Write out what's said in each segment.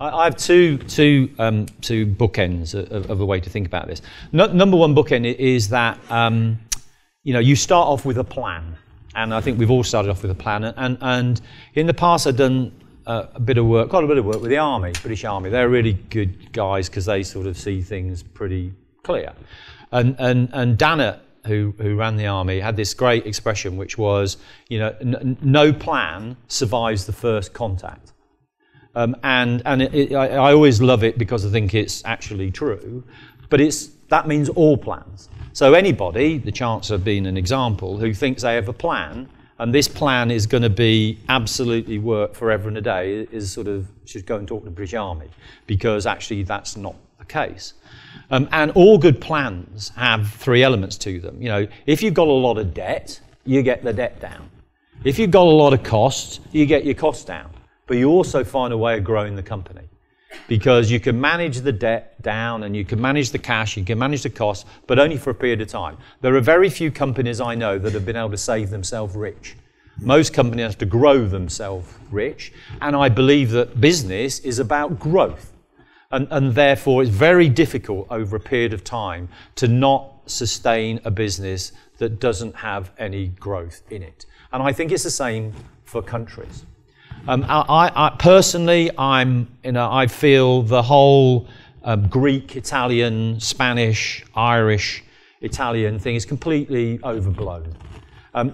I have two bookends of a way to think about this. Number one bookend is that you start off with a plan, and I think we've all started off with a plan. And in the past, I've done quite a bit of work with the Army, British Army. They're really good guys because they sort of see things pretty clear. And Dannett, who ran the Army, had this great expression, which was, no plan survives the first contact. I always love it because I think it's actually true, but that means all plans. So anybody, the Chancellor being an example, who thinks they have a plan, and this plan is going to be absolutely work forever and a day, should go and talk to the British Army, because actually that's not the case. And all good plans have three elements to them. If you've got a lot of debt, you get the debt down. If you've got a lot of costs, you get your costs down. But you also find a way of growing the company, because you can manage the debt down and you can manage the cash, you can manage the costs, but only for a period of time. There are very few companies I know that have been able to save themselves rich. Most companies have to grow themselves rich, and I believe that business is about growth. And therefore, it's very difficult over a period of time to not sustain a business that doesn't have any growth in it. And I think it's the same for countries. I personally, I feel the whole Greek, Italian, Spanish, Irish, Italian thing is completely overblown.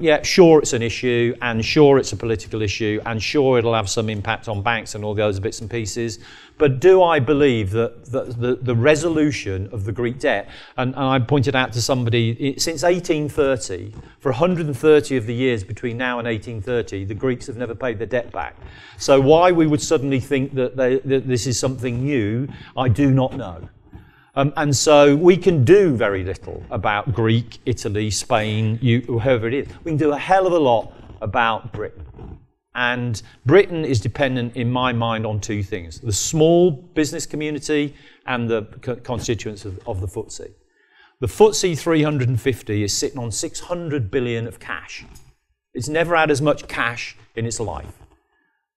Yeah, sure it's an issue, and sure it's a political issue, and sure it'll have some impact on banks and all the other bits and pieces. But do I believe that the resolution of the Greek debt, and I pointed out to somebody, since 1830, for 130 of the years between now and 1830, the Greeks have never paid their debt back. So why we would suddenly think that this is something new, I do not know. And so we can do very little about Greek, Italy, Spain, whoever it is. We can do a hell of a lot about Britain. And Britain is dependent, in my mind, on two things: the small business community and the constituents of the FTSE. The FTSE 350 is sitting on 600 billion of cash. It's never had as much cash in its life.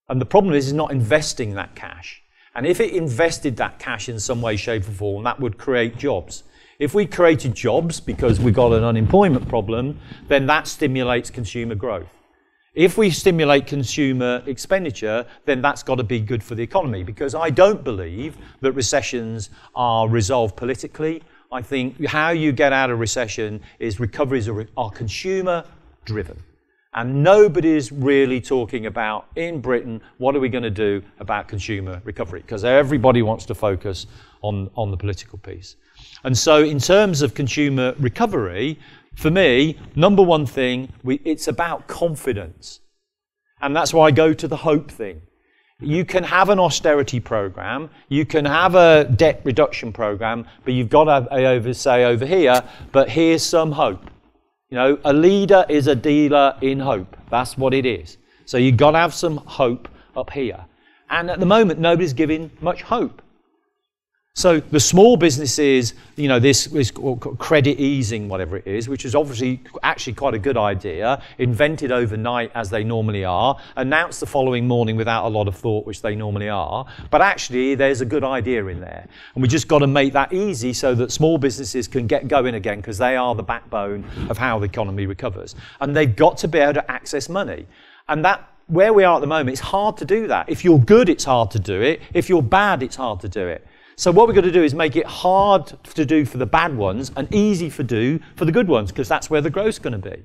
And the problem is it's not investing that cash. And if it invested that cash in some way, shape or form, that would create jobs. If we created jobs because we've got an unemployment problem, then that stimulates consumer growth. If we stimulate consumer expenditure, then that's got to be good for the economy, because I don't believe that recessions are resolved politically. I think how you get out of recession is recoveries are consumer driven. And nobody's really talking about, in Britain, what are we going to do about consumer recovery? Because everybody wants to focus on the political piece. And so in terms of consumer recovery, for me, number one thing, it's about confidence. And that's why I go to the hope thing. You can have an austerity program, you can have a debt reduction program, but you've got to say over here, but here's some hope. A leader is a dealer in hope. That's what it is. So you've got to have some hope up here. And at the moment, nobody's giving much hope. So the small businesses, this is credit easing, whatever it is, which is obviously actually quite a good idea, invented overnight as they normally are, announced the following morning without a lot of thought, which they normally are. But actually, there's a good idea in there. And we just got to make that easy so that small businesses can get going again, because they are the backbone of how the economy recovers. And they've got to be able to access money. And that, where we are at the moment, it's hard to do that. If you're good, it's hard to do it. If you're bad, it's hard to do it. So what we're going to do is make it hard to do for the bad ones and easy to do for the good ones, because that's where the growth's going to be.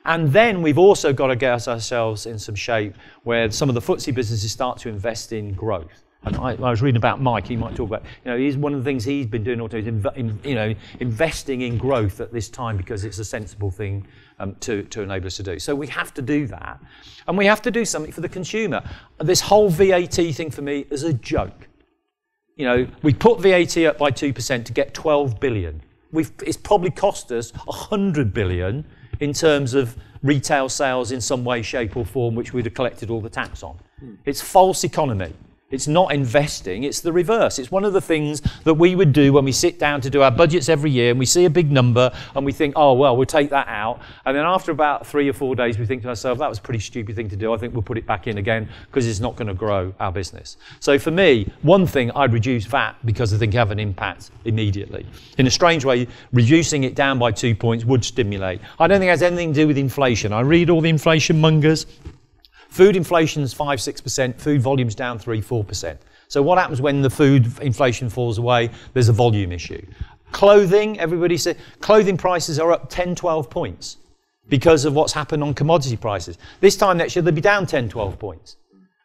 And then we've also got to get ourselves in some shape where some of the FTSE businesses start to invest in growth. And I was reading about Mike. He might talk about, he's one of the things he's been doing also is investing in growth at this time, because it's a sensible thing to enable us to do. So we have to do that, and we have to do something for the consumer. This whole VAT thing for me is a joke. We put VAT up by 2% to get 12 billion. It's probably cost us 100 billion in terms of retail sales in some way, shape or form, which we'd have collected all the tax on. It's false economy. It's not investing, it's the reverse. It's one of the things that we would do when we sit down to do our budgets every year and we see a big number and we think, oh, well, we'll take that out. And then after about 3 or 4 days, we think to ourselves, that was a pretty stupid thing to do. I think we'll put it back in again because it's not going to grow our business. So for me, one thing, I'd reduce VAT because I think it have an impact immediately. In a strange way, reducing it down by 2 points would stimulate. I don't think it has anything to do with inflation. I read all the inflation mongers. Food inflation is 5-6%, food volume's down 3-4%. So what happens when the food inflation falls away? There's a volume issue. Clothing, everybody said, clothing prices are up 10-12 points because of what's happened on commodity prices. This time next year, they'll be down 10-12 points.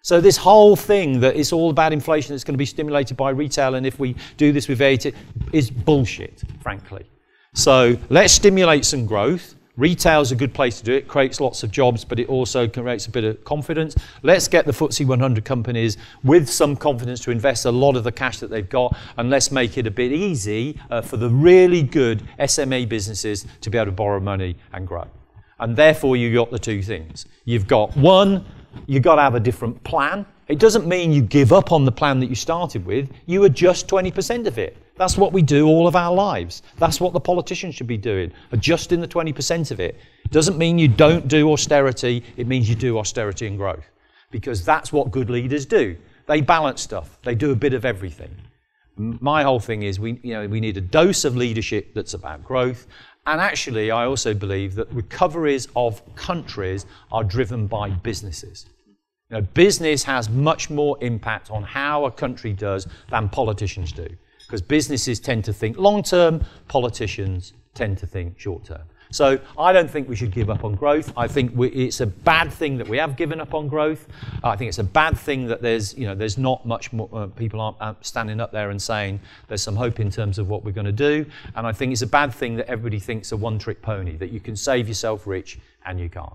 So this whole thing that it's all about inflation that's going to be stimulated by retail, and if we do this with VAT, is bullshit, frankly. So let's stimulate some growth. Retail's a good place to do it, creates lots of jobs, but it also creates a bit of confidence. Let's get the FTSE 100 companies with some confidence to invest a lot of the cash that they've got, and let's make it a bit easy for the really good SME businesses to be able to borrow money and grow. And therefore, you've got the two things. You've got one, you've got to have a different plan. It doesn't mean you give up on the plan that you started with. You adjust 20% of it. That's what we do all of our lives. That's what the politicians should be doing, adjusting the 20% of it. It doesn't mean you don't do austerity. It means you do austerity and growth, because that's what good leaders do. They balance stuff. They do a bit of everything. My whole thing is we need a dose of leadership that's about growth. And actually, I also believe that recoveries of countries are driven by businesses. Business has much more impact on how a country does than politicians do, because businesses tend to think long-term, politicians tend to think short-term. So I don't think we should give up on growth. I think it's a bad thing that we have given up on growth. I think it's a bad thing that there's not much more, people aren't standing up there and saying there's some hope in terms of what we're going to do. And I think it's a bad thing that everybody thinks a one-trick pony, that you can save yourself rich and you can't.